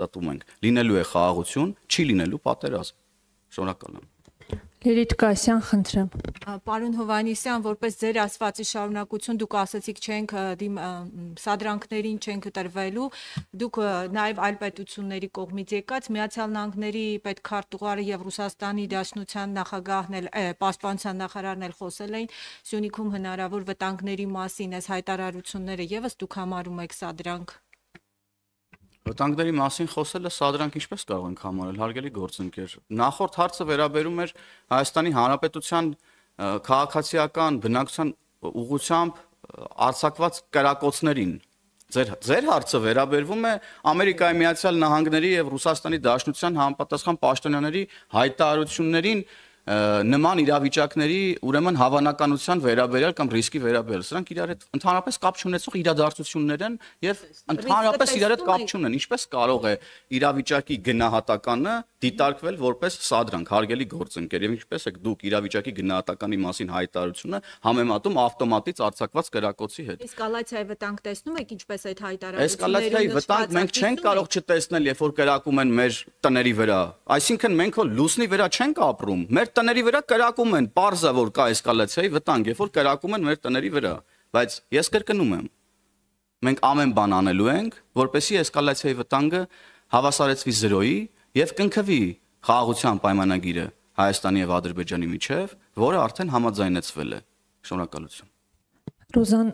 դատում ենք, լինելու է խաղաղություն, չի լինելու պատերազմ։ Շնորհակալ եմ։ Լիլիթ Կասյան, խնդրեմ։ Պարոն Հովհաննիսյան, որպես ձեր ասվածի շարունակություն, դուք ասացիք չենք սադրանքներին չենք տրվելու, դուք նաև այլ պետությունների կողմից եկած Միացյալ Նահանգների պետքարտուղարը եւ Ռուսաստանի Դաշնության նախագահն էլ պաշտպանության նախարարն էլ խոսել էին Սյունիքում հնարավոր վտանգների մասին, այս հայտարարությունները եւս դուք համարում եք սադրանք։ Վտանգների մասին խոսելը սադրանք ինչպես կարող ենք համարել, հարգելի գործընկեր։ Նախորդ հարցը վերաբերում էր Հայաստանի Հանրապետության քաղաքացիական բնակչության ուղղությամբ արձակված կրակոցներին։ Ձեր հարցը վերաբերվում է Ամերիկայի Միացյալ Նահանգների եւ Ռուսաստանի Դաշնության համապատասխան պաշտոնյաների հայտարարություններին նման իրավիճակների ուրեմն հավանականության վերաբերյալ կամ ռիսկի վերաբերյալ, սրանք իրար հետ ընդհանրապես կապ չունեցող իրադարձություններ են եւ ընդհանրապես իրար հետ կապ չունեն։ Ինչպես կարող է իրավիճակի գնահատականը դիտարկվել որպես սադրանք, հարգելի գործընկեր, եւ ինչպես եք դուք իրավիճակի գնահատականի մասին հայտարարությունը համեմատում ավտոմատից արձակված կրակոցի հետ։ Էսկալացիայի վտանգ տեսնում եք ինչպես այդ հայտարարությունները։ Էսկալացիայի վտանգ մենք չենք կարող չտեսնել, երբ որ կրակում են մեր տների վրա։ Այսինքն մենք հո լուսնի վրա չենք ապրում։ Մեր տների վրա կրակում են, պարզա որ կա էսկալացիայի վտանգ, երբ որ կրակում են մեր տների վրա, բայց ես կրկնում եմ, մենք ամեն բան անելու ենք, որպեսզի էսկալացիայի վտանգը հավասարեցվի 0-ի եւ կնքվի խաղաղության պայմանագիրը Հայաստանի եւ Ադրբեջանի միջեւ, որը արդեն համաձայնեցվել է։ Շնորհակալություն։ Ռուզան